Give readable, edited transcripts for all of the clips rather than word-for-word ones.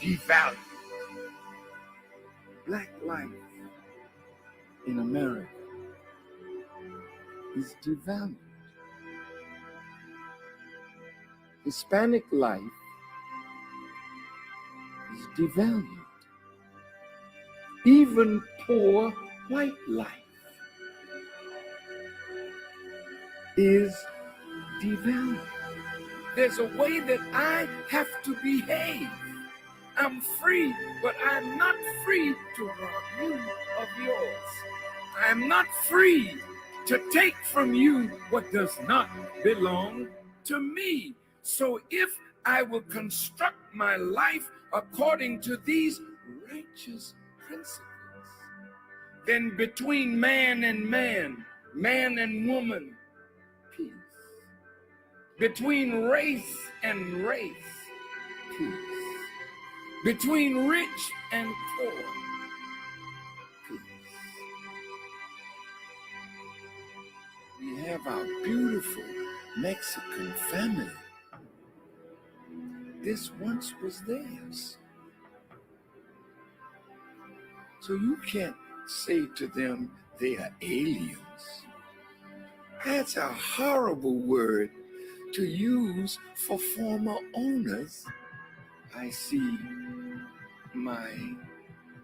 devalued. Black life in America is devalued. Hispanic life is devalued. Even poor white life is devalued. There's a way that I have to behave. I'm free, but I'm not free to rob you of yours. I'm not free to take from you what does not belong to me. So if I will construct my life according to these righteous principles, then between man and man, man and woman, peace. Between race and race, peace. Between rich and poor, peace. We have our beautiful Mexican family. This once was theirs. So you can't say to them they are aliens. That's a horrible word to use for former owners. I see my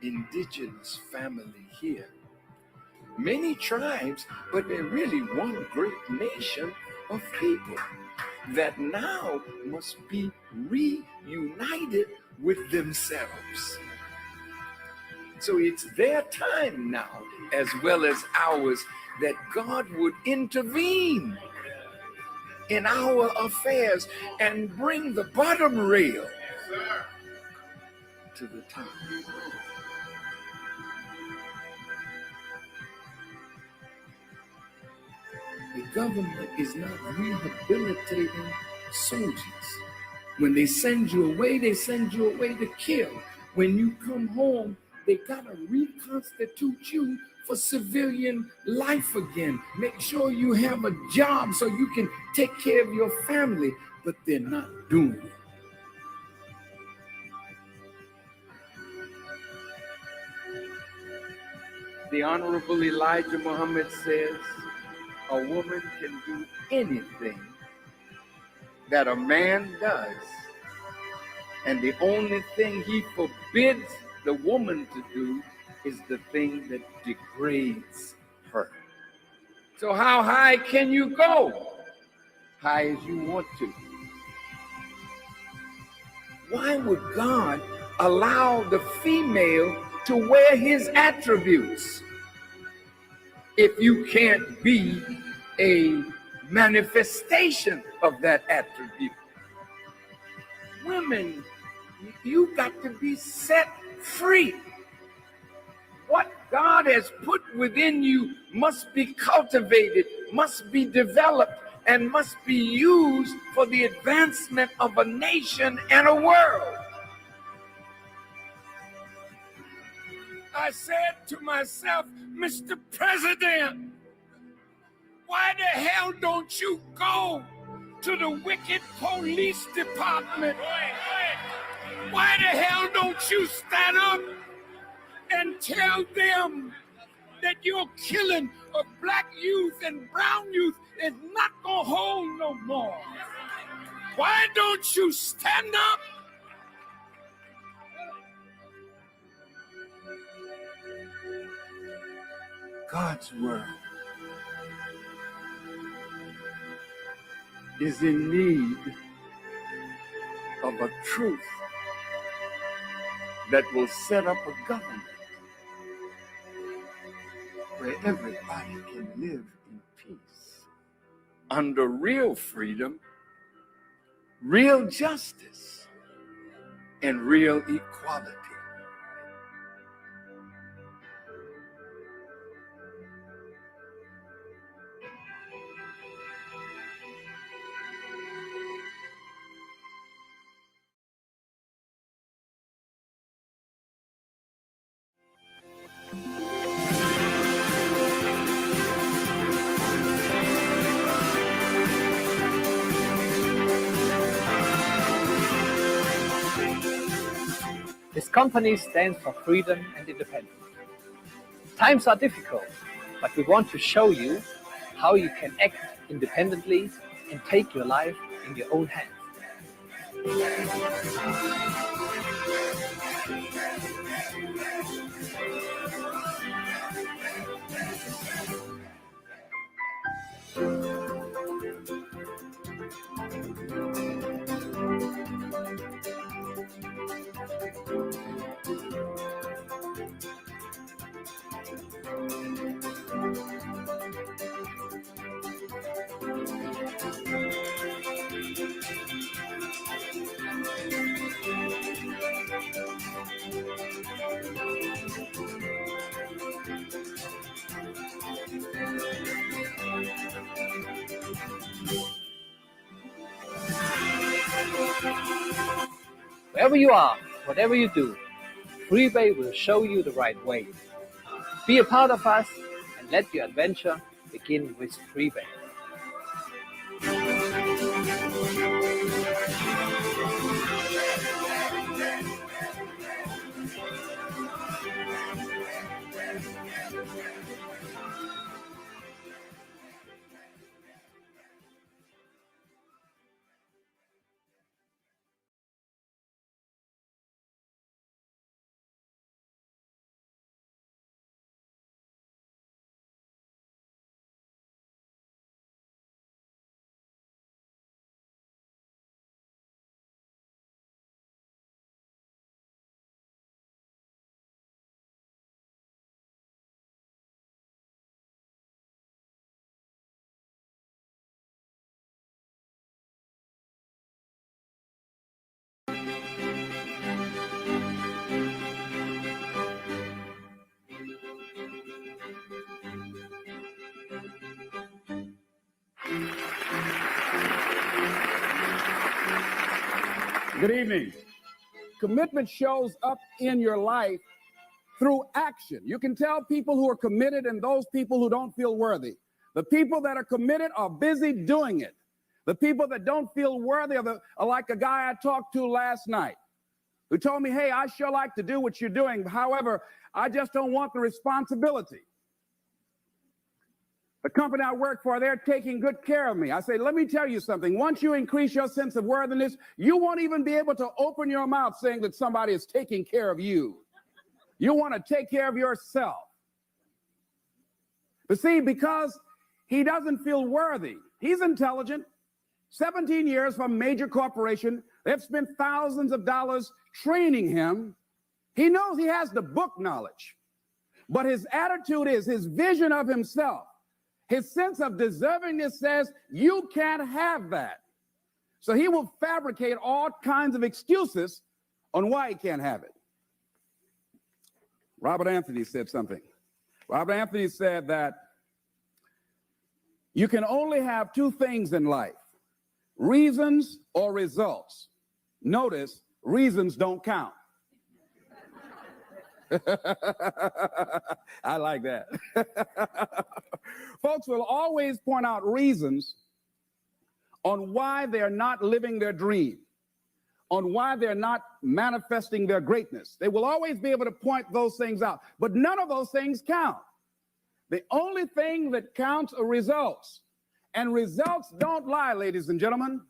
indigenous family here. Many tribes, but they're really one great nation of people that now must be reunited with themselves. So it's their time now, as well as ours, that God would intervene in our affairs and bring the bottom rail to the top. The government is not rehabilitating soldiers. When they send you away to kill. When you come home, they gotta reconstitute you for civilian life again. Make sure you have a job so you can take care of your family, but they're not doing it. The Honorable Elijah Muhammad says, a woman can do anything that a man does, and the only thing he forbids the woman to do is the thing that degrades her. So how high can you go? High as you want to. Why would God allow the female to wear his attributes if you can't be a manifestation of that attribute? Women, you got to be set free. What God has put within you must be cultivated, must be developed, and must be used for the advancement of a nation and a world. I said to myself, Mr. President, why the hell don't you go to the wicked police department? Why the hell don't you stand up and tell them that your killing of black youth and brown youth is not gonna hold no more? Why don't you stand up? God's world is in need of a truth that will set up a government where everybody can live in peace, under real freedom, real justice, and real equality. This company stands for freedom and independence. Times are difficult, but we want to show you how you can act independently and take your life in your own hands. Wherever you are, whatever you do, Freebay will show you the right way. Be a part of us and let your adventure begin with Freebay. Good evening. Commitment shows up in your life through action. You can tell people who are committed and those people who don't feel worthy. The people that are committed are busy doing it. The people that don't feel worthy are like a guy I talked to last night who told me, hey, I sure like to do what you're doing. However, I just don't want the responsibility. The company I work for, they're taking good care of me. I say, let me tell you something. Once you increase your sense of worthiness, you won't even be able to open your mouth saying that somebody is taking care of you. You want to take care of yourself. But see, because he doesn't feel worthy, he's intelligent. 17 years from a major corporation. They've spent thousands of dollars training him. He knows he has the book knowledge. But his attitude is, his vision of himself, his sense of deservingness says, you can't have that. So he will fabricate all kinds of excuses on why he can't have it. Robert Anthony said something. Robert Anthony said that you can only have two things in life, reasons or results. Notice, reasons don't count. I like that. Folks will always point out reasons on why they're not living their dream, on why they're not manifesting their greatness. They will always be able to point those things out, but none of those things count. The only thing that counts are results, and results don't lie, ladies and gentlemen.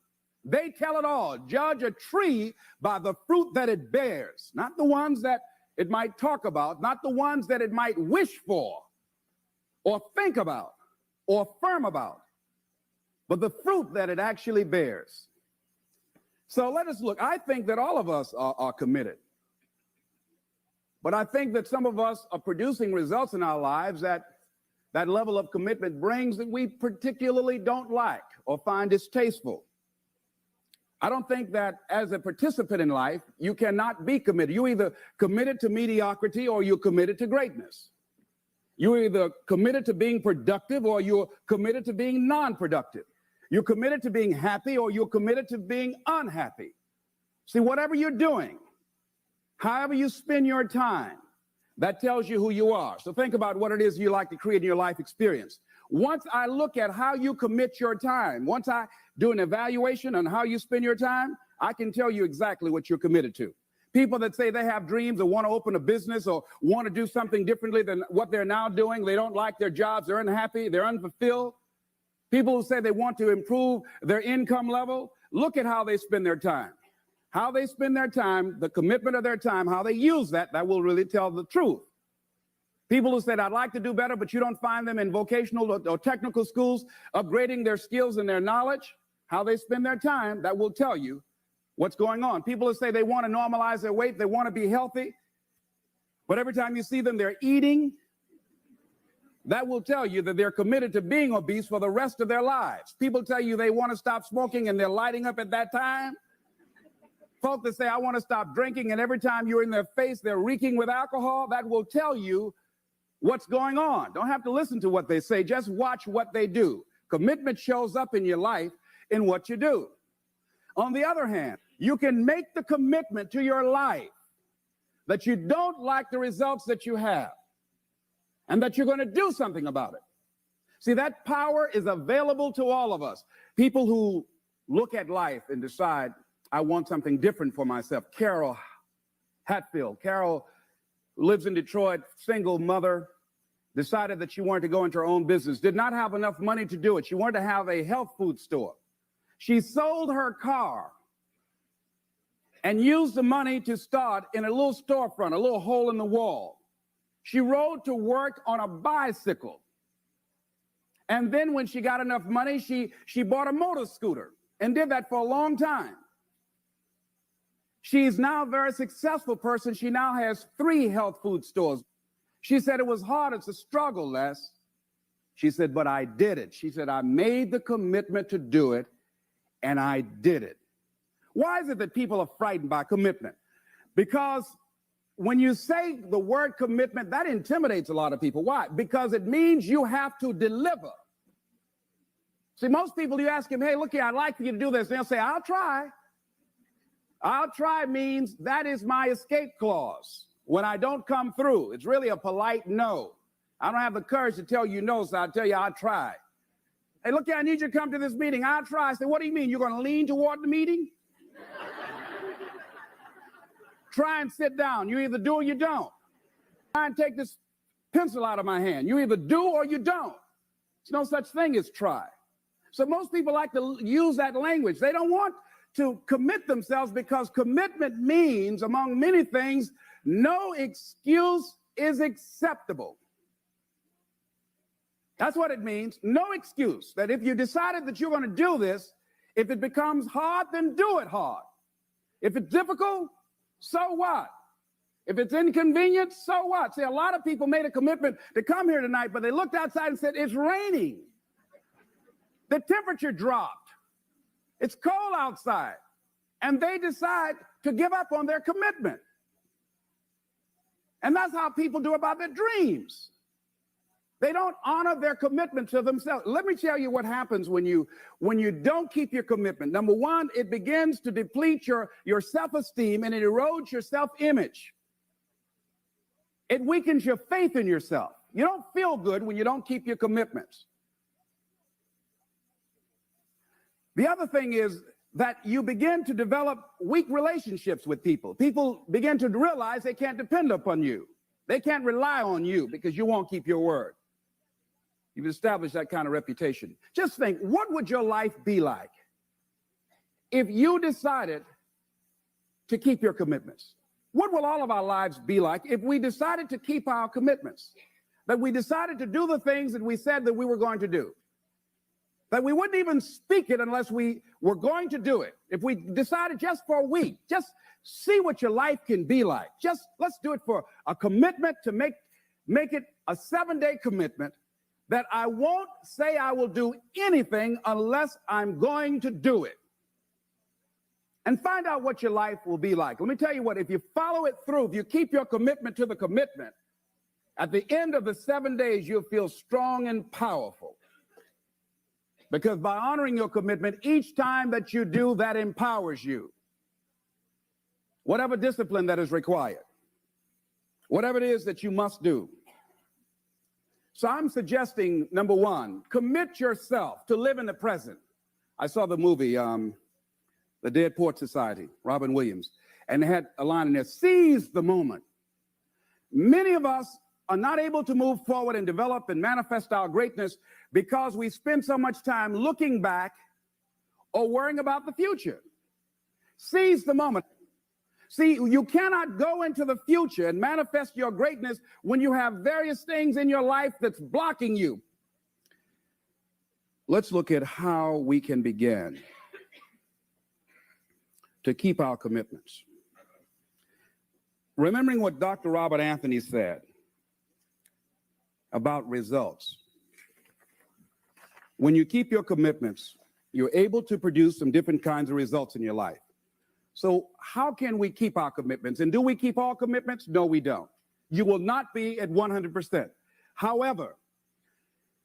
They tell it all. Judge a tree by the fruit that it bears, not the ones that it might talk about, not the ones that it might wish for or think about or affirm about, but the fruit that it actually bears. So let us look. I think that all of us are committed, but I think that some of us are producing results in our lives that level of commitment brings that we particularly don't like or find distasteful. I don't think that as a participant in life, you cannot be committed. You're either committed to mediocrity or you're committed to greatness. You're either committed to being productive or you're committed to being non-productive. You're committed to being happy or you're committed to being unhappy. See, whatever you're doing, however you spend your time, that tells you who you are. So think about what it is you like to create in your life experience. Once I look at how you commit your time, once I do an evaluation on how you spend your time, I can tell you exactly what you're committed to. People that say they have dreams or want to open a business or want to do something differently than what they're now doing. They don't like their jobs. They're unhappy. They're unfulfilled. People who say they want to improve their income level. Look at how they spend their time. How they spend their time, the commitment of their time, how they use that will really tell the truth. People who said, I'd like to do better, but you don't find them in vocational or technical schools, upgrading their skills and their knowledge, how they spend their time, that will tell you what's going on. People who say they want to normalize their weight, they want to be healthy, but every time you see them, they're eating, that will tell you that they're committed to being obese for the rest of their lives. People tell you they want to stop smoking and they're lighting up at that time. Folks that say, I want to stop drinking, and every time you're in their face, they're reeking with alcohol, that will tell you what's going on. Don't have to listen to what they say, just watch what they do. Commitment shows up in your life in what you do. On the other hand, you can make the commitment to your life that you don't like the results that you have and that you're going to do something about it. See, that power is available to all of us. People who look at life and decide, I want something different for myself. Carol Hatfield. Carol lives in Detroit, single mother, decided that she wanted to go into her own business, did not have enough money to do it. She wanted to have a health food store. She sold her car and used the money to start in a little storefront, a little hole in the wall. She rode to work on a bicycle. And then when she got enough money, she bought a motor scooter and did that for a long time. She's now a very successful person. She now has 3 health food stores. She said it was hard. It's a struggle, Les. She said, but I did it. She said, I made the commitment to do it, and I did it. Why is it that people are frightened by commitment? Because when you say the word commitment, that intimidates a lot of people. Why? Because it means you have to deliver. See, most people, you ask them, hey, look here, I'd like for you to do this. They'll say, I'll try. I'll try means that is my escape clause. When I don't come through, it's really a polite no. I don't have the courage to tell you no, so I'll tell you I'll try. Hey, look here, I need you to come to this meeting. I'll try. I say, what do you mean? You're going to lean toward the meeting? Try and sit down. You either do or you don't. Try and take this pencil out of my hand. You either do or you don't. There's no such thing as try. So most people like to use that language. They don't want to commit themselves because commitment means, among many things, no excuse is acceptable. That's what it means. No excuse. That if you decided that you're going to do this, if it becomes hard, then do it hard. If it's difficult, so what? If it's inconvenient, so what? See, a lot of people made a commitment to come here tonight, but they looked outside and said, it's raining. The temperature dropped. It's cold outside. And they decide to give up on their commitment. And that's how people do about their dreams. They don't honor their commitment to themselves. Let me tell you what happens when you don't keep your commitment. Number one, it begins to deplete your self-esteem and it erodes your self-image. It weakens your faith in yourself. You don't feel good when you don't keep your commitments. The other thing is that you begin to develop weak relationships with people. People begin to realize they can't depend upon you. They can't rely on you because you won't keep your word. You've established that kind of reputation. Just think, what would your life be like if you decided to keep your commitments? What will all of our lives be like if we decided to keep our commitments? That we decided to do the things that we said that we were going to do? That we wouldn't even speak it unless we were going to do it. If we decided just for a week, just see what your life can be like. Just let's do it for a commitment to make it a 7-day commitment that I won't say I will do anything unless I'm going to do it. And find out what your life will be like. Let me tell you what, if you follow it through, if you keep your commitment to the commitment, at the end of the 7 days, you'll feel strong and powerful. Because by honoring your commitment, each time that you do, that empowers you. Whatever discipline that is required, whatever it is that you must do. So I'm suggesting, number one, commit yourself to live in the present. I saw the movie, The Dead Poets Society, Robin Williams. and they had a line in there, seize the moment. Many of us are not able to move forward and develop and manifest our greatness because we spend so much time looking back or worrying about the future. Seize the moment. See, you cannot go into the future and manifest your greatness when you have various things in your life that's blocking you. Let's look at how we can begin to keep our commitments. Remembering what Dr. Robert Anthony said about results. When you keep your commitments, you're able to produce some different kinds of results in your life. So how can we keep our commitments? And do we keep all commitments? No, we don't. You will not be at 100%. However,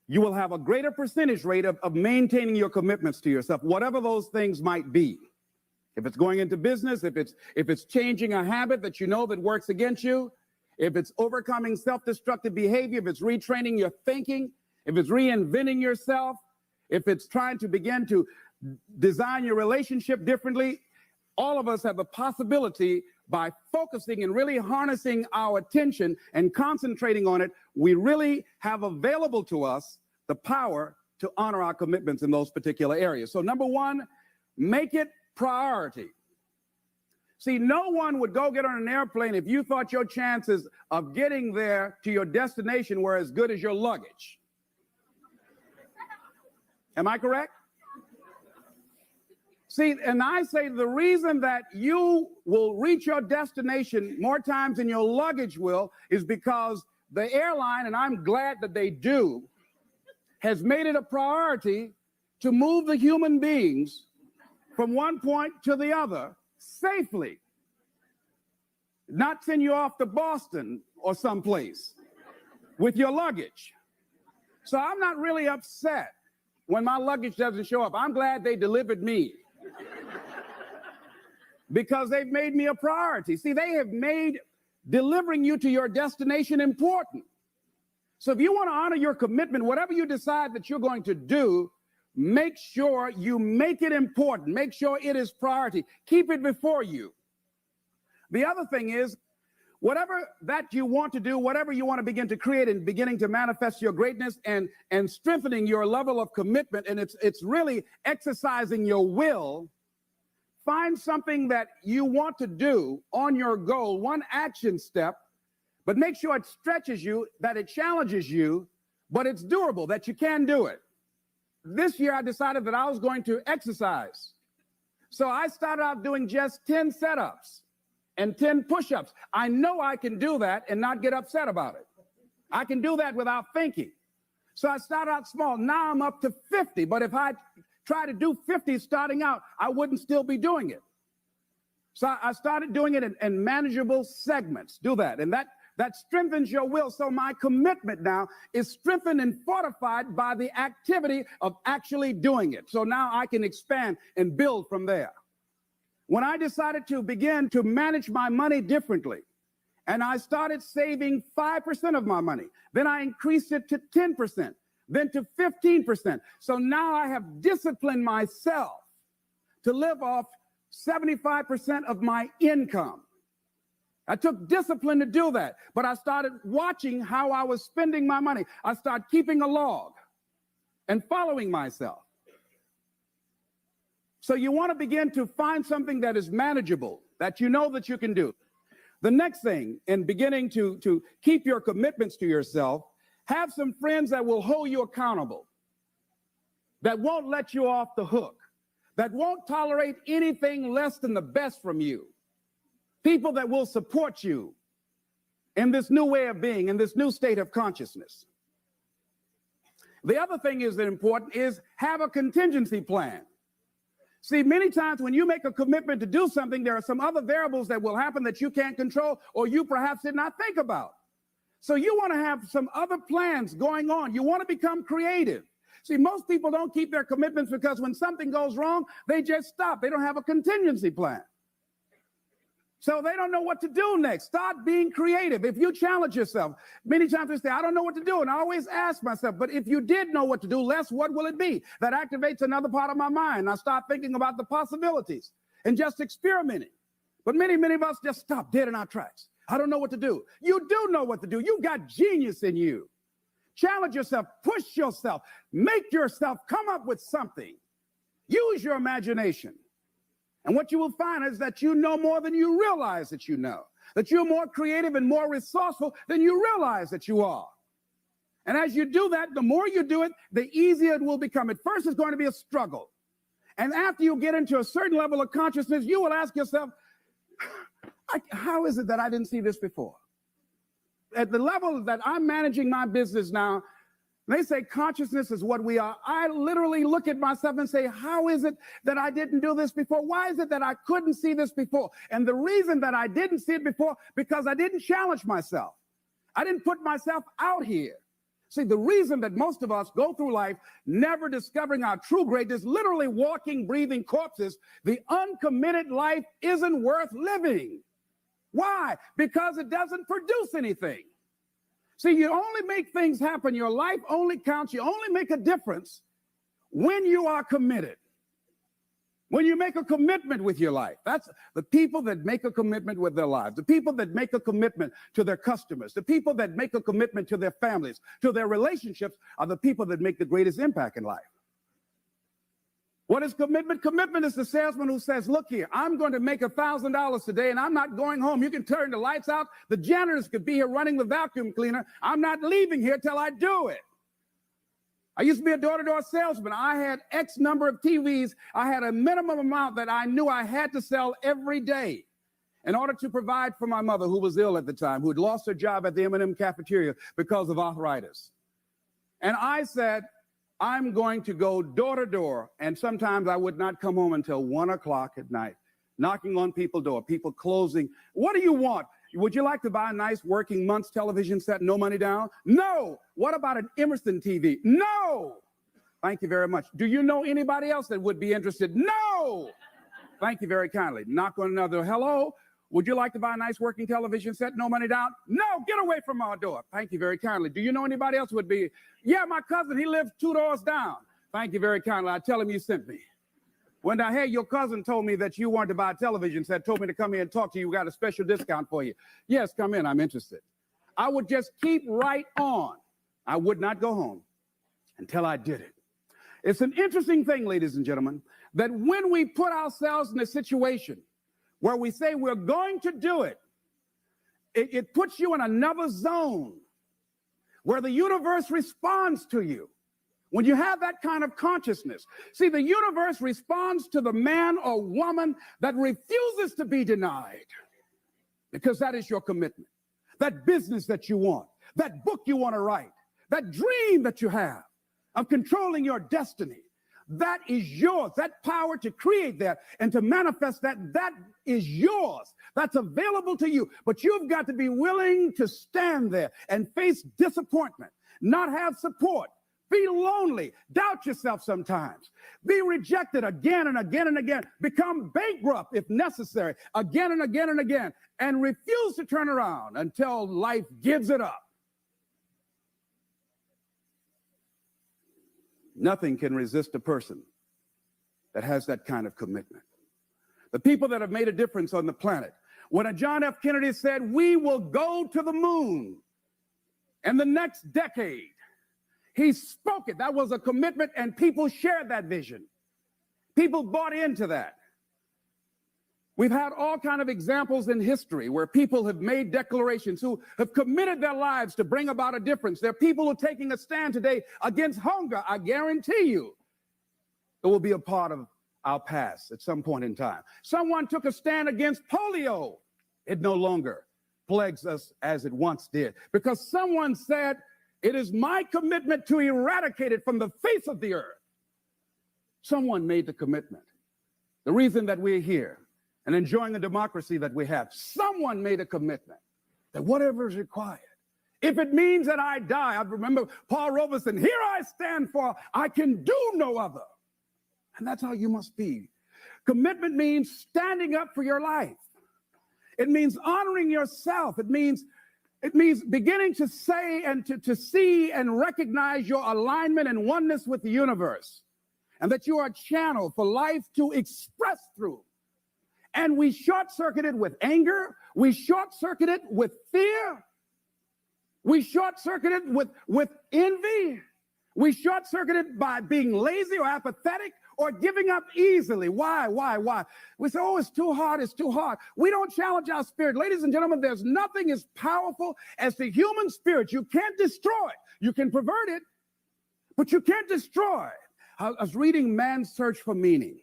you will have a greater percentage rate of maintaining your commitments to yourself, whatever those things might be. If it's going into business, if it's changing a habit that you know that works against you, if it's overcoming self-destructive behavior, if it's retraining your thinking, if it's reinventing yourself, if it's trying to begin to design your relationship differently, all of us have a possibility by focusing and really harnessing our attention and concentrating on it, we really have available to us the power to honor our commitments in those particular areas. So number one, make it priority. See, no one would go get on an airplane if you thought your chances of getting there to your destination were as good as your luggage. Am I correct? See, and I say the reason that you will reach your destination more times than your luggage will is because the airline, and I'm glad that they do, has made it a priority to move the human beings from one point to the other safely. Not send you off to Boston or someplace with your luggage. So I'm not really upset when my luggage doesn't show up. I'm glad they delivered me because they've made me a priority. See, they have made delivering you to your destination important. So if you want to honor your commitment, whatever you decide that you're going to do, make sure you make it important. Make sure it is priority. Keep it before you. The other thing is, whatever that you want to do, whatever you want to begin to create and beginning to manifest your greatness and strengthening your level of commitment, and it's really exercising your will, find something that you want to do on your goal, one action step, but make sure it stretches you, that it challenges you, but it's durable, that you can do it. This year, I decided that I was going to exercise. So I started out doing just 10 setups and 10 push-ups. I know I can do that and not get upset about it. I can do that without thinking. So I started out small. Now I'm up to 50. But if I try to do 50 starting out, I wouldn't still be doing it. So I started doing it in manageable segments. Do that. And that strengthens your will. So my commitment now is strengthened and fortified by the activity of actually doing it. So now I can expand and build from there. When I decided to begin to manage my money differently, and I started saving 5% of my money, then I increased it to 10%, then to 15%. So now I have disciplined myself to live off 75% of my income. I took discipline to do that, but I started watching how I was spending my money. I started keeping a log and following myself. So you want to begin to find something that is manageable, that you know that you can do. The next thing, in beginning to keep your commitments to yourself, have some friends that will hold you accountable, that won't let you off the hook, that won't tolerate anything less than the best from you. People that will support you in this new way of being, in this new state of consciousness. The other thing is that important is have a contingency plan. See, many times when you make a commitment to do something, there are some other variables that will happen that you can't control or you perhaps did not think about. So you want to have some other plans going on. You want to become creative. See, most people don't keep their commitments because when something goes wrong, they just stop. They don't have a contingency plan. So they don't know what to do next. Start being creative. If you challenge yourself, many times we say, I don't know what to do. And I always ask myself, but if you did know what to do, Les, what will it be? That activates another part of my mind. I start thinking about the possibilities and just experimenting. But many of us just stop dead in our tracks. I don't know what to do. You do know what to do. You got genius in you. Challenge yourself, push yourself, make yourself come up with something. Use your imagination. And what you will find is that you know more than you realize that you know, that you're more creative and more resourceful than you realize that you are. And as you do that, the more you do it, the easier it will become. At first, it's going to be a struggle. And after you get into a certain level of consciousness, you will ask yourself, how is it that I didn't see this before? At the level that I'm managing my business now, they say consciousness is what we are. I literally look at myself and say, how is it that I didn't do this before? Why is it that I couldn't see this before? And the reason that I didn't see it before, because I didn't challenge myself. I didn't put myself out here. See, the reason that most of us go through life never discovering our true greatness, literally walking, breathing corpses, the uncommitted life isn't worth living. Why? Because it doesn't produce anything. See, you only make things happen. Your life only counts. You only make a difference when you are committed. When you make a commitment with your life. That's the people that make a commitment with their lives, the people that make a commitment to their customers, the people that make a commitment to their families, to their relationships, are the people that make the greatest impact in life. What is commitment? Commitment is the salesman who says, look here, I'm going to make $1,000 today and I'm not going home. You can turn the lights out. The janitors could be here running the vacuum cleaner. I'm not leaving here till I do it. I used to be a door-to-door salesman. I had X number of TVs. I had a minimum amount that I knew I had to sell every day in order to provide for my mother, who was ill at the time, who had lost her job at the M&M cafeteria because of arthritis. And I said, I'm going to go door to door, and sometimes I would not come home until 1 o'clock at night, knocking on people's door, people closing. What do you want? Would you like to buy a nice working month's television set, no money down? No. What about an Emerson TV? No. Thank you very much. Do you know anybody else that would be interested? No. Thank you very kindly. Knock on another. Hello. Would you like to buy a nice working television set, no money down? No, get away from our door. Thank you very kindly. Do you know anybody else would be? Yeah, my cousin, he lives 2 doors down. Thank you very kindly. I tell him you sent me. When I heard your cousin told me that you wanted to buy a television set, told me to come here and talk to you, we got a special discount for you. Yes, come in, I'm interested. I would just keep right on. I would not go home until I did it. It's an interesting thing, ladies and gentlemen, that when we put ourselves in a situation where we say we're going to do it, it puts you in another zone where the universe responds to you. When you have that kind of consciousness, see, the universe responds to the man or woman that refuses to be denied, because that is your commitment. That business that you want, that book you want to write, that dream that you have of controlling your destiny, that is yours. That power to create that and to manifest that, that is yours. That's available to you. But you've got to be willing to stand there and face disappointment, not have support, be lonely, doubt yourself sometimes, be rejected again and again and again, become bankrupt if necessary, again and again and again, and refuse to turn around until life gives it up. Nothing can resist a person that has that kind of commitment. The people that have made a difference on the planet. When John F. Kennedy said, we will go to the moon in the next decade, he spoke it. That was a commitment, and people shared that vision. People bought into that. We've had all kinds of examples in history where people have made declarations, who have committed their lives to bring about a difference. There are people who are taking a stand today against hunger. I guarantee you it will be a part of our past at some point in time. Someone took a stand against polio. It no longer plagues us as it once did, because someone said, it is my commitment to eradicate it from the face of the earth. Someone made the commitment. The reason that we're here and enjoying the democracy that we have, someone made a commitment that whatever is required, if it means that I die, I remember Paul Robeson, here I stand for, I can do no other. And that's how you must be. Commitment means standing up for your life. It means honoring yourself. It means beginning to say and to see and recognize your alignment and oneness with the universe, and that you are a channel for life to express through. And we short-circuit it with anger. We short-circuit it with fear. We short-circuit it with envy. We short-circuit it by being lazy or apathetic or giving up easily. Why? We say, oh, it's too hard, it's too hard. We don't challenge our spirit. Ladies and gentlemen, there's nothing as powerful as the human spirit. You can't destroy it. You can pervert it, but you can't destroy it. I was reading Man's Search for Meaning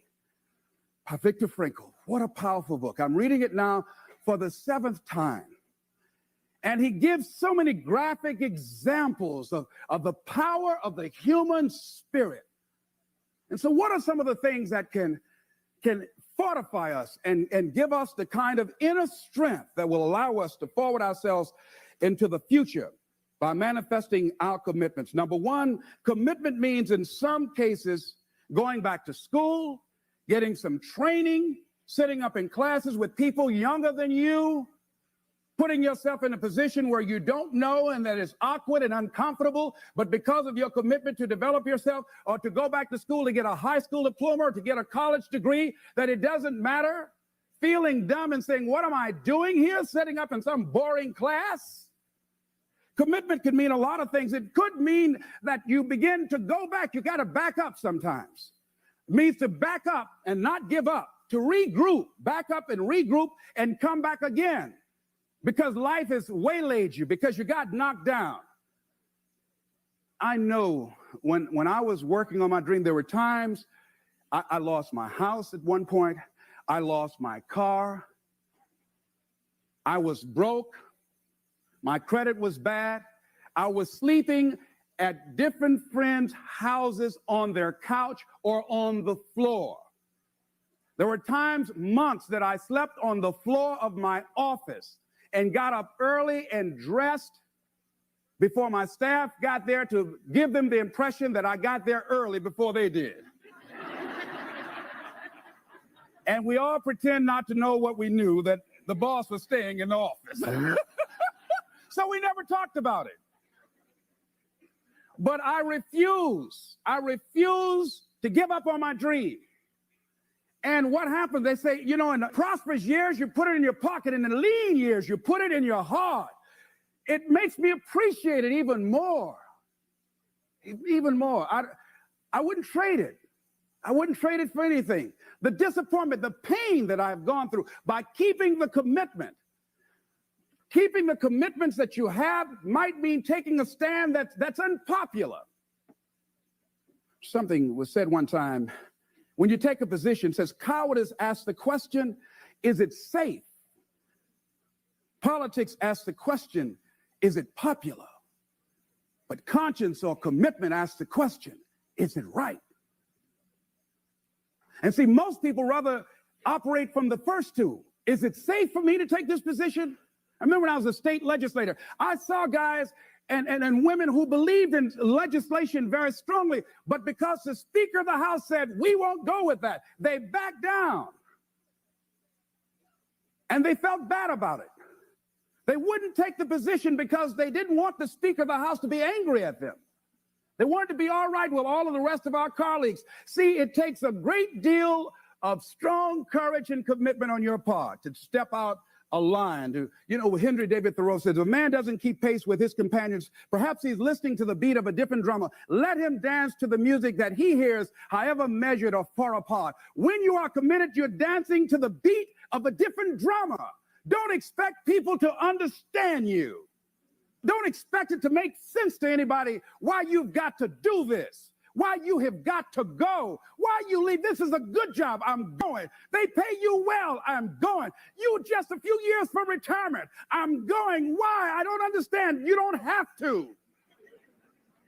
by Viktor Frankl. What a powerful book. I'm reading it now for the 7th time. And he gives so many graphic examples of the power of the human spirit. And so what are some of the things that can fortify us and give us the kind of inner strength that will allow us to forward ourselves into the future by manifesting our commitments? Number one, commitment means in some cases going back to school, getting some training, sitting up in classes with people younger than you, putting yourself in a position where you don't know and that is awkward and uncomfortable, but because of your commitment to develop yourself or to go back to school to get a high school diploma or to get a college degree, that it doesn't matter, feeling dumb and saying, what am I doing here, sitting up in some boring class? Commitment could mean a lot of things. It could mean that you begin to go back. You got to back up sometimes. It means to back up and not give up, to regroup, back up and regroup and come back again. Because life has waylaid you, because you got knocked down. I know when I was working on my dream, there were times I lost my house at one point. I lost my car. I was broke. My credit was bad. I was sleeping at different friends' houses on their couch or on the floor. There were times, months, that I slept on the floor of my office and got up early and dressed before my staff got there to give them the impression that I got there early before they did. And we all pretend not to know what we knew, that the boss was staying in the office. So we never talked about it. But I refuse to give up on my dream. And what happens? They say, you know, in the prosperous years, you put it in your pocket. In the lean years, you put it in your heart. It makes me appreciate it even more. Even more. I wouldn't trade it. I wouldn't trade it for anything. The disappointment, the pain that I've gone through by keeping the commitment. Keeping the commitments that you have might mean taking a stand that's unpopular. Something was said one time. When you take a position, it says cowardice asks the question, is it safe? Politics asks the question, is it popular? But conscience or commitment asks the question, is it right? And see, most people rather operate from the first two. Is it safe for me to take this position? I remember when I was a state legislator, I saw guys and women who believed in legislation very strongly, but because the Speaker of the House said, we won't go with that, they backed down. And they felt bad about it. They wouldn't take the position because they didn't want the Speaker of the House to be angry at them. They wanted to be all right with all of the rest of our colleagues. See, it takes a great deal of strong courage and commitment on your part to step out a line. To, you know, Henry David Thoreau says, if a man doesn't keep pace with his companions, perhaps he's listening to the beat of a different drummer. Let him dance to the music that he hears, however measured or far apart. When you are committed, you're dancing to the beat of a different drummer. Don't expect people to understand you. Don't expect it to make sense to anybody why you've got to do this. Why you have got to go. Why you leave. This is a good job. I'm going. They pay you well. I'm going. You just a few years from retirement. I'm going. Why? I don't understand. You don't have to.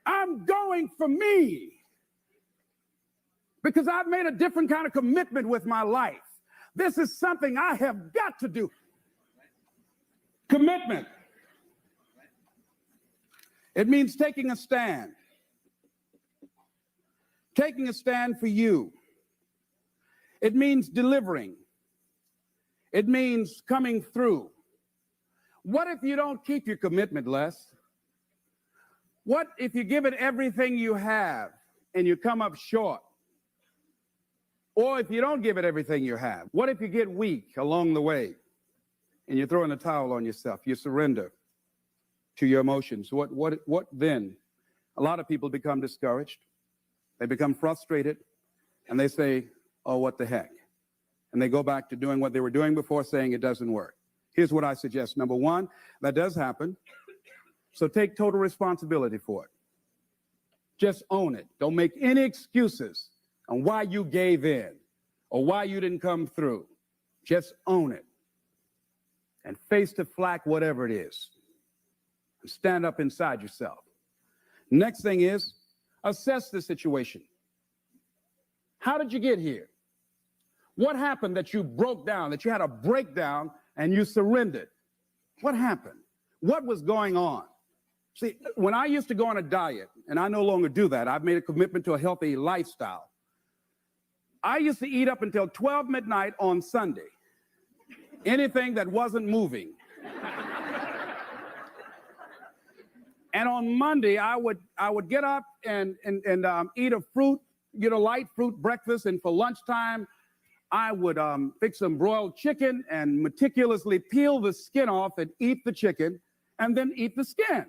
I'm going for me. Because I've made a different kind of commitment with my life. This is something I have got to do. Commitment. It means taking a stand. Taking a stand for you. It means delivering. It means coming through. What if you don't keep your commitment, Les? What if you give it everything you have and you come up short? Or if you don't give it everything you have, what if you get weak along the way and you throw in the towel on yourself? You surrender to your emotions. What then? A lot of people become discouraged. They become frustrated and they say, oh, what the heck? And they go back to doing what they were doing before, saying it doesn't work. Here's what I suggest. Number one, that does happen. So take total responsibility for it. Just own it. Don't make any excuses on why you gave in or why you didn't come through. Just own it and face the flak, whatever it is, and stand up inside yourself. Next thing is assess the situation. How did you get here? What happened that you broke down, that you had a breakdown and you surrendered? What happened? What was going on? See, when I used to go on a diet, and I no longer do that, I've made a commitment to a healthy lifestyle. I used to eat up until 12 midnight on Sunday. Anything that wasn't moving. And on Monday, I would get up and eat a fruit, light fruit breakfast, and for lunchtime, I would fix some broiled chicken and meticulously peel the skin off and eat the chicken, and then eat the skin.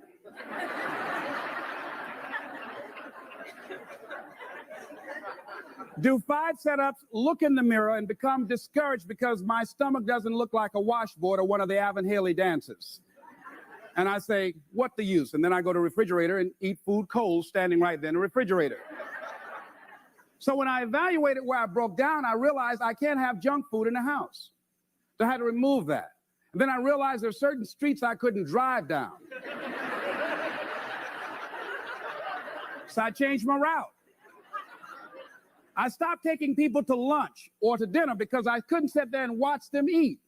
Do 5 setups, look in the mirror, and become discouraged because my stomach doesn't look like a washboard or one of the Avon Haley dances. And I say, what the use? And then I go to the refrigerator and eat food cold, standing right there in the refrigerator. So when I evaluated where I broke down, I realized I can't have junk food in the house. So I had to remove that. And then I realized there are certain streets I couldn't drive down. So I changed my route. I stopped taking people to lunch or to dinner because I couldn't sit there and watch them eat.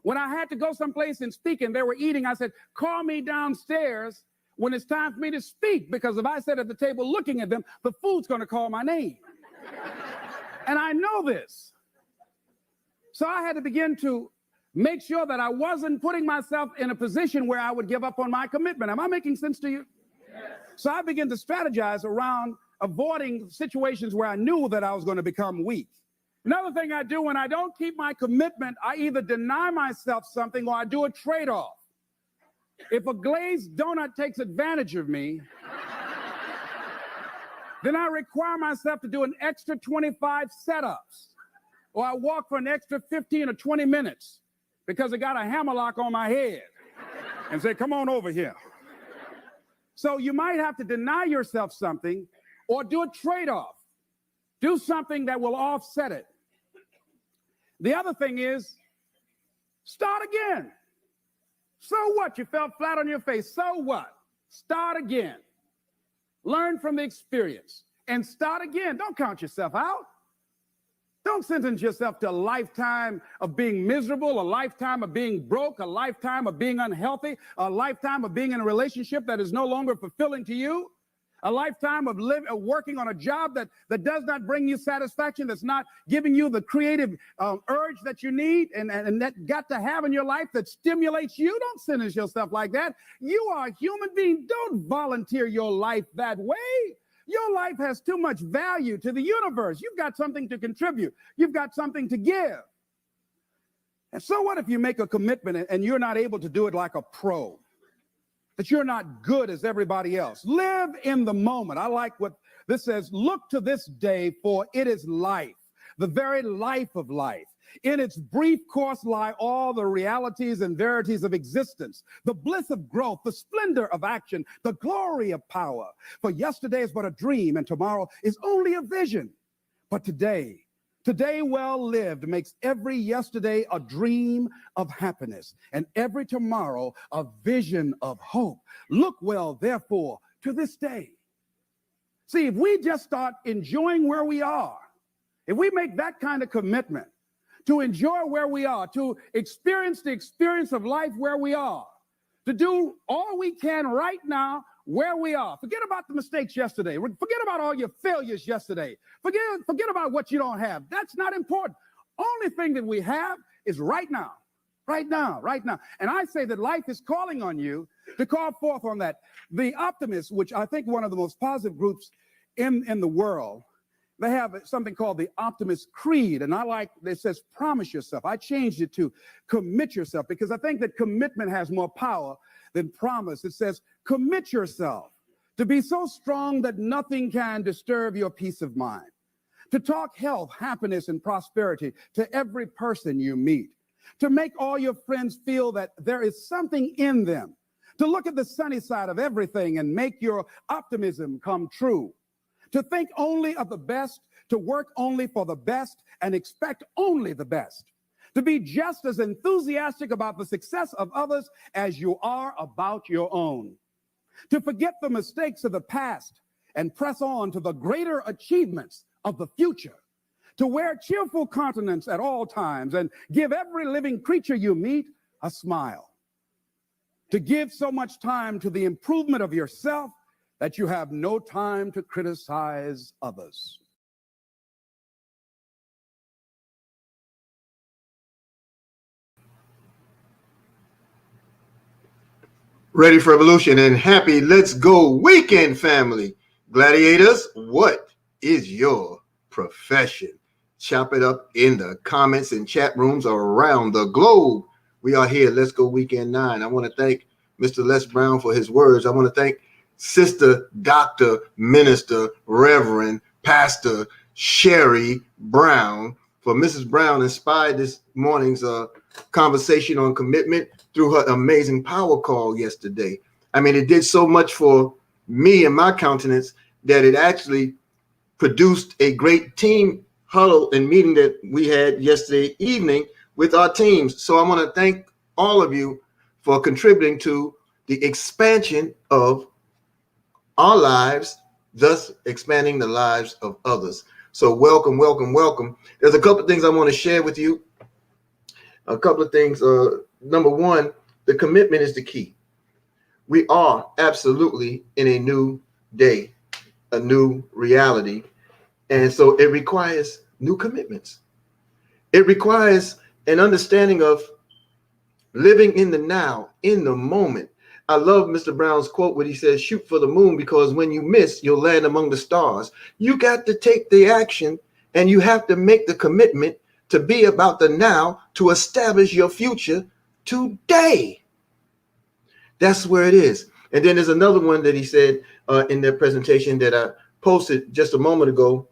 When I had to go someplace and speak and they were eating, I said, call me downstairs when it's time for me to speak, because if I sit at the table looking at them, the food's going to call my name. And I know this. So I had to begin to make sure that I wasn't putting myself in a position where I would give up on my commitment. Am I making sense to you? Yes. So I began to strategize around avoiding situations where I knew that I was going to become weak. Another thing I do when I don't keep my commitment, I either deny myself something or I do a trade-off. If a glazed donut takes advantage of me, then I require myself to do an extra 25 setups, or I walk for an extra 15 or 20 minutes because I got a hammerlock on my head and say, come on over here. So you might have to deny yourself something or do a trade-off. Do something that will offset it. The other thing is, start again. So what? You fell flat on your face. So what? Start again. Learn from the experience and start again. Don't count yourself out. Don't sentence yourself to a lifetime of being miserable, a lifetime of being broke, a lifetime of being unhealthy, a lifetime of being in a relationship that is no longer fulfilling to you, a lifetime of working on a job that does not bring you satisfaction, that's not giving you the creative urge that you need and that got to have in your life that stimulates you. Don't sentence yourself like that. You are a human being. Don't volunteer your life that way. Your life has too much value to the universe. You've got something to contribute. You've got something to give. And so what if you make a commitment and you're not able to do it like a pro? That you're not good as everybody else. Live in the moment. I like what this says. Look to this day, for it is life, the very life of life. In its brief course lie all the realities and verities of existence, the bliss of growth, the splendor of action, the glory of power. For yesterday is but a dream, and tomorrow is only a vision. But today well lived makes every yesterday a dream of happiness, and every tomorrow a vision of hope. Look well, therefore, to this day. See, if we just start enjoying where we are, if we make that kind of commitment to enjoy where we are, to experience the experience of life where we are, to do all we can right now where we are. Forget about the mistakes yesterday. Forget about all your failures yesterday. Forget about what you don't have. That's not important. Only thing that we have is right now. Right now, right now. And I say that life is calling on you to call forth on that. The optimists, which I think one of the most positive groups in the world, They have something called the Optimist Creed, and I like, it says promise yourself. I changed it to commit yourself because I think that commitment has more power than promise. It says commit yourself to be so strong that nothing can disturb your peace of mind, to talk health, happiness, and prosperity to every person you meet, to make all your friends feel that there is something in them, to look at the sunny side of everything and make your optimism come true, to think only of the best, to work only for the best, and expect only the best, to be just as enthusiastic about the success of others as you are about your own, to forget the mistakes of the past and press on to the greater achievements of the future, to wear cheerful countenance at all times and give every living creature you meet a smile, to give so much time to the improvement of yourself that you have no time to criticize others. Ready for Evolution and happy Let's Go weekend, family. Gladiators, what is your profession? Chop it up in the comments and chat rooms around the globe. We are here, Let's Go Weekend 9. I want to thank Mr. Les Brown for his words. I want to thank Sister Dr. Minister Reverend Pastor Sherry Brown for Mrs. Brown inspired this morning's conversation on commitment through her amazing power call yesterday. I mean, it did so much for me and my countenance that it actually produced a great team huddle and meeting that we had yesterday evening with our teams. So I want to thank all of you for contributing to the expansion of our lives, thus expanding the lives of others. So welcome, welcome, welcome. There's a couple of things I want to share with you. A couple of things. Number one, the commitment is the key. We are absolutely in a new day, a new reality. And so it requires new commitments. It requires an understanding of living in the now, in the moment. I love Mr. Brown's quote when he says, shoot for the moon, because when you miss, you'll land among the stars. You got to take the action and you have to make the commitment to be about the now, to establish your future today. That's where it is. And then there's another one that he said in their presentation that I posted just a moment ago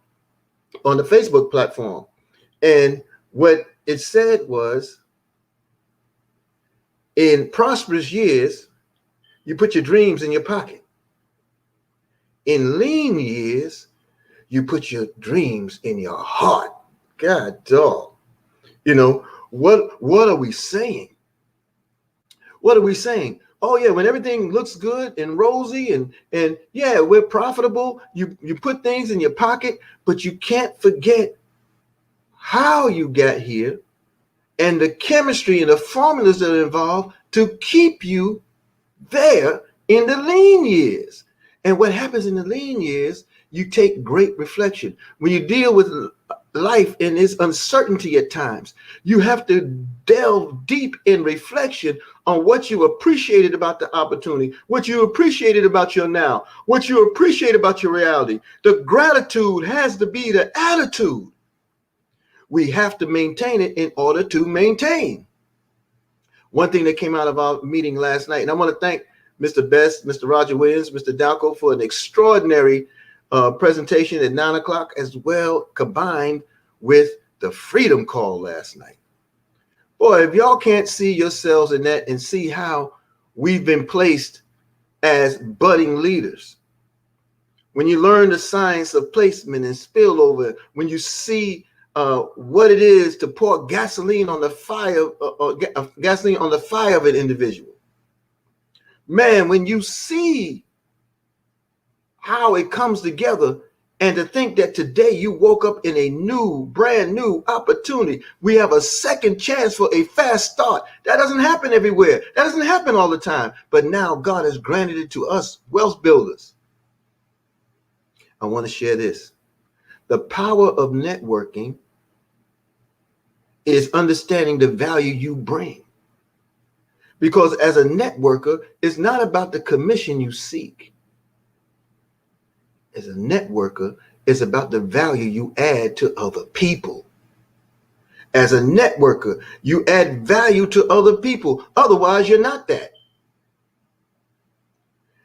on the Facebook platform. And what it said was, in prosperous years, you put your dreams in your pocket. In lean years, you put your dreams in your heart. God dog. You know, what are we saying? What are we saying? Oh yeah, when everything looks good and rosy and yeah, we're profitable, you put things in your pocket, but you can't forget how you got here and the chemistry and the formulas that are involved to keep you there in the lean years. And what happens in the lean years, you take great reflection. When you deal with life and its uncertainty at times, you have to delve deep in reflection on what you appreciated about the opportunity, what you appreciated about your now, what you appreciate about your reality. The gratitude has to be the attitude. We have to maintain it in order to maintain. One thing that came out of our meeting last night, and I want to thank Mr. Best, Mr. Roger Williams, Mr. Dalco for an extraordinary presentation at 9 o'clock, as well combined with the Freedom Call last night. Boy, if y'all can't see yourselves in that and see how we've been placed as budding leaders, when you learn the science of placement and spillover, when you see what it is to pour gasoline on the fire, gasoline on the fire of an individual, man, when you see how it comes together, and to think that today you woke up in a new, brand new opportunity. We have a second chance for a fast start. That doesn't happen everywhere. That doesn't happen all the time. But now God has granted it to us, wealth builders. I want to share this. The power of networking is understanding the value you bring. Because as a networker, it's not about the commission you seek. As a networker, It's about the value you add to other people. As a networker, you add value to other people. Otherwise, you're not that.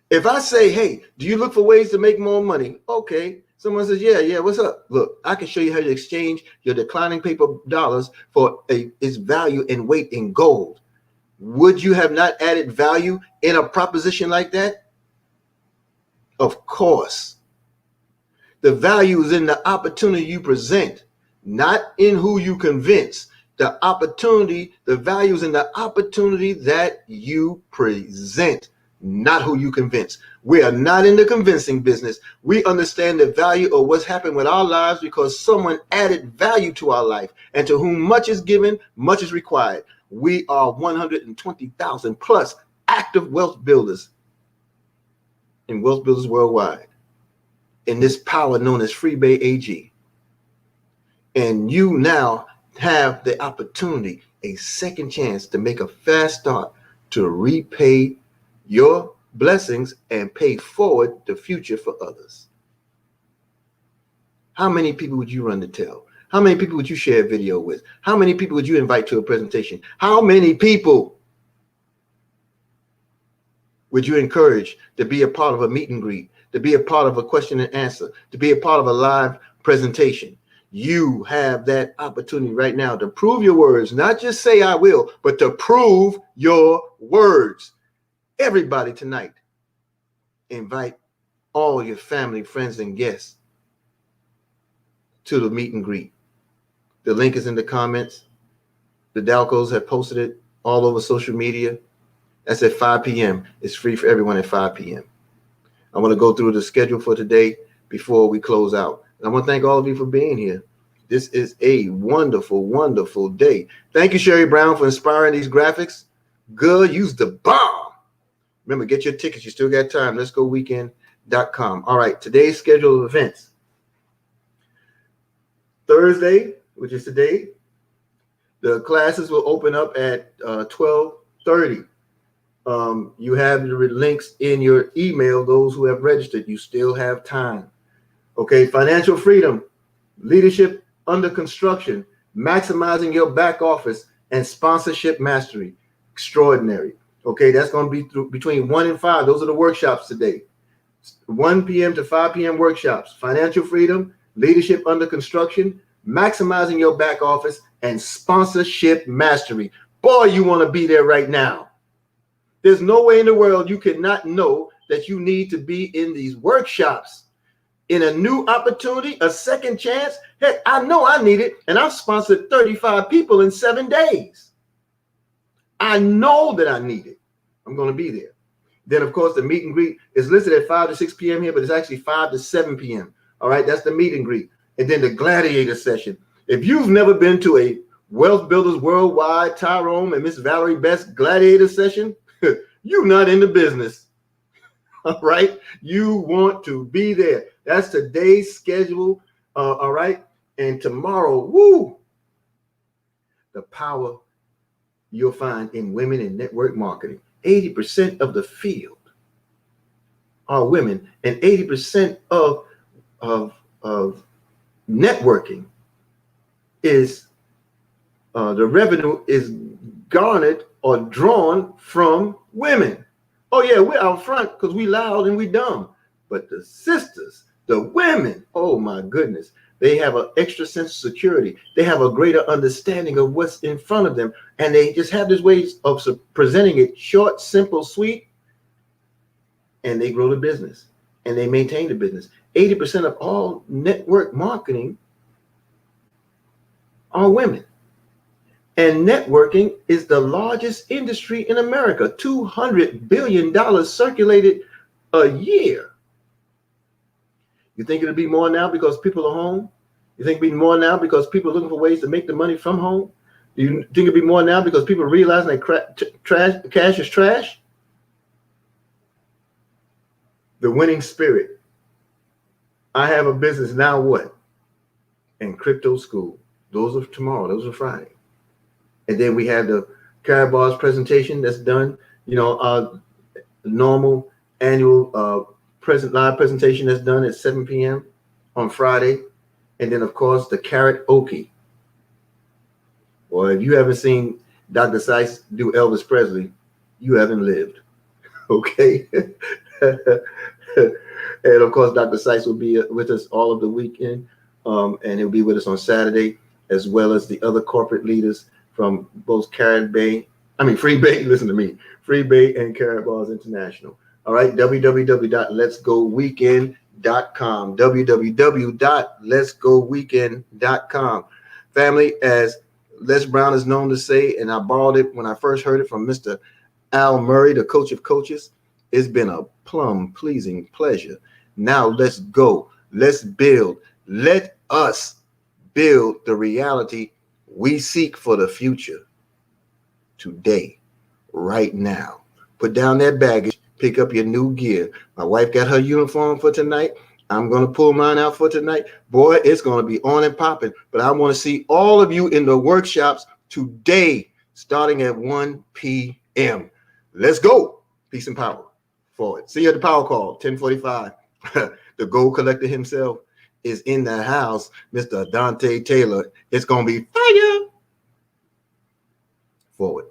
If I say, hey, do you look for ways to make more money? Okay. Someone says, yeah, what's up? Look, I can show you how to exchange your declining paper dollars for its value and weight in gold. Would you have not added value in a proposition like that? Of course. The value is in the opportunity you present, not in who you convince. The opportunity, the value is in the opportunity that you present, not who you convince. We are not in the convincing business. We understand the value of what's happened with our lives because someone added value to our life, and to whom much is given, much is required. We are 120,000 plus active wealth builders and wealth builders worldwide in this power known as FreeBay AG. And you now have the opportunity, a second chance to make a fast start to repay your blessings and pay forward the future for others. How many people would you run to tell? How many people would you share a video with? How many people would you invite to a presentation? How many people would you encourage to be a part of a meet and greet, to be a part of a question and answer, to be a part of a live presentation? You have that opportunity right now to prove your words, not just say I will, but to prove your words. Everybody tonight, invite all your family, friends, and guests to the meet and greet. The link is in the comments. The Dalcos have posted it all over social media. That's at 5 p.m. It's free for everyone at 5 p.m. I want to go through the schedule for today before we close out. And I want to thank all of you for being here. This is a wonderful, wonderful day. Thank you, Sherry Brown, for inspiring these graphics. Good. Use the bomb. Remember, get your tickets. You still got time. Let's go weekend.com. All right. Today's schedule of events. Thursday, which is today, the classes will open up at 12:30. You have the links in your email. Those who have registered, you still have time. Okay. Financial freedom, leadership under construction, maximizing your back office, and sponsorship mastery. Extraordinary. Okay, that's going to be between 1 and 5. Those are the workshops today. 1 p.m. to 5 p.m. workshops. Financial freedom, leadership under construction, maximizing your back office, and sponsorship mastery. Boy, you want to be there right now. There's no way in the world you cannot know that you need to be in these workshops. In a new opportunity, a second chance. Heck, I know I need it, and I've sponsored 35 people in 7 days. I know that I need it. I'm going to be there. Then, of course, the meet and greet is listed at 5 to 6 p.m. here, but it's actually 5 to 7 p.m. All right, that's the meet and greet. And then the gladiator session. If you've never been to a Wealth Builders Worldwide, Tyrone and Miss Valerie Best gladiator session, you're not in the business. All right, you want to be there. That's today's schedule. All right, and tomorrow, woo, the power you'll find in women in network marketing. 80% of the field are women, and 80% of networking is the revenue is garnered or drawn from women. Oh yeah, we're out front because we loud and we dumb. But the sisters, the women, oh my goodness, they have an extra sense of security. They have a greater understanding of what's in front of them. And they just have this way of presenting it short, simple, sweet. And they grow the business and they maintain the business. 80% of all network marketing are women. And networking is the largest industry in America. $200 billion circulated a year. You think it'll be more now because people are home? You think it'll be more now because people are looking for ways to make the money from home? Do you think it'll be more now because people are realizing that cash is trash? The winning spirit. I have a business, now what? And crypto school. Those are tomorrow. Those are Friday. And then we have the Karatbars presentation that's done. You know, normal annual live presentation that's done at 7 p.m. on Friday. And then, of course, the karaoke. Well, if you haven't seen Dr. Sykes do Elvis Presley, you haven't lived. Okay? And, of course, Dr. Sykes will be with us all of the weekend. And he'll be with us on Saturday, as well as the other corporate leaders from both Free Bay, listen to me, Free Bay and Caraballs International. All right, www.letsgoweekend.com, www.letsgoweekend.com. Family, as Les Brown is known to say, and I borrowed it when I first heard it from Mr. Al Murray, the coach of coaches, it's been a plum pleasing pleasure. Now let's go. Let's build. Let us build the reality we seek for the future today, right now. Put down that baggage, pick up your new gear. My wife got her uniform for tonight. I'm going to pull mine out for tonight. Boy, it's going to be on and popping. But I want to see all of you in the workshops today, starting at 1 p.m. Let's go. Peace and power. Forward. See you at the power call, 1045. The gold collector himself is in the house, Mr. Dante Taylor. It's going to be fire. Forward.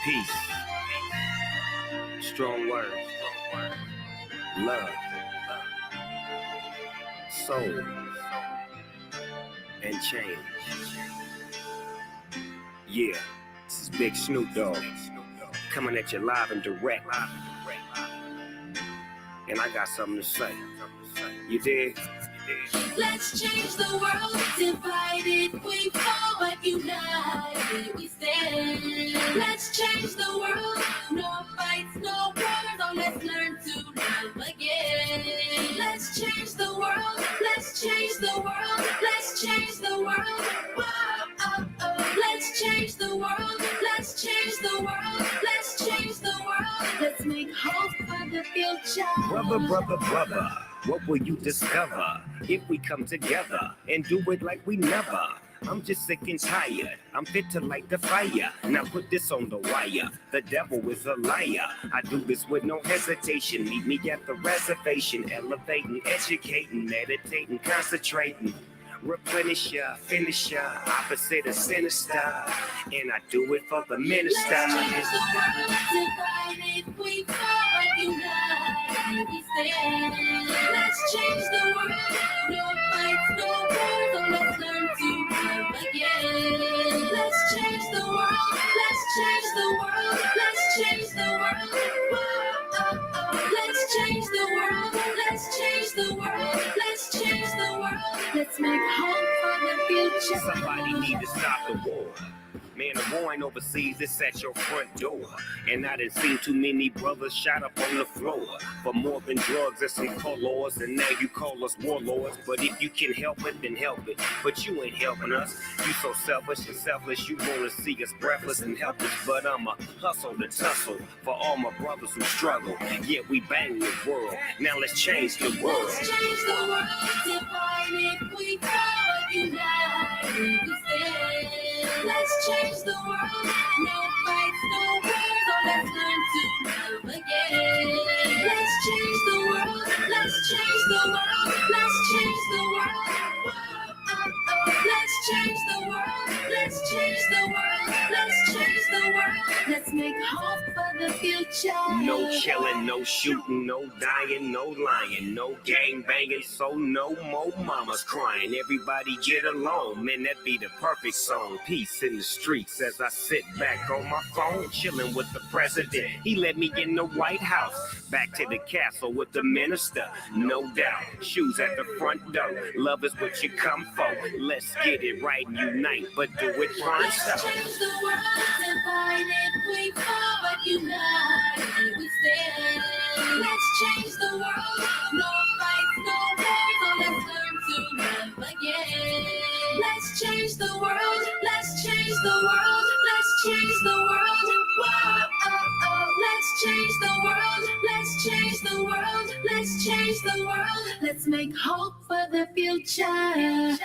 Peace. Strong words. Love. Soul. And change. Yeah, this is Big Snoop Dogg. Coming at you live and direct. And I got something to say. You dig? Let's change the world. Divided we fall, but united we stand. Let's change the world. No fights, no wars. Oh, let's learn to love again. Let's change the world. Let's change the world. Let's change the world. Whoa, oh, oh. Let's change the world. Let's change the world. Let's change the world. Let's make hope for the future. Brother, what will you discover if we come together and do it like we never? I'm just sick and tired. I'm fit to light the fire. Now put this on the wire. The devil is a liar. I do this with no hesitation. Meet me at the reservation. Elevating, educating, meditating, concentrating. Replenish ya, finish ya, opposite of sinister. And I do it for the minister. Let's change the world. Divided we fall, but united we stand. Let's change the world. No fights, no wars. Oh, let's learn to love again. Let's change the world. Let's change the world. Let's change the world. Whoa, oh, oh. Let's change the world. Let's change the world. Let's change the world. Let's make hope for the future. Somebody need to stop the war. Man, the war ain't overseas, it's at your front door. And I done seen too many brothers shot up on the floor for more than drugs and some colors. And now you call us warlords. But if you can help it, then help it. But you ain't helping us. You so selfish and selfless, you wanna see us breathless and helpless. But I'ma hustle to tussle for all my brothers who struggle. Yeah, we bang the world. Now let's change the world. Let's change the world. Divided we fall, but united we stand. Let's change the world. No fights, no wars. Oh, let's learn to love again. Let's change the world. Let's change the world. Let's change the world. Whoa, oh, oh. Let's change the world. Let's change the world. Let's change the world. Let's make hope for the future. No killing, no shooting, no dying, no lying, no gang banging, so no more mamas crying. Everybody get along, man, that be the perfect song. Peace in the streets as I sit back on my phone, chilling with the president. He let me in the White House, back to the castle with the minister, no doubt. Shoes at the front door, love is what you come for. Let's get it right and unite, but do it front. Let's change the world. Divided we fall, but united we stand. Let's change the world. No fights, no wars. Oh, let's learn to love again. Let's change the world. Let's change the world. Let's change the world. Whoa, oh, oh. Let's Let's change the world. Let's change the world. Let's change the world. Let's make hope for the future.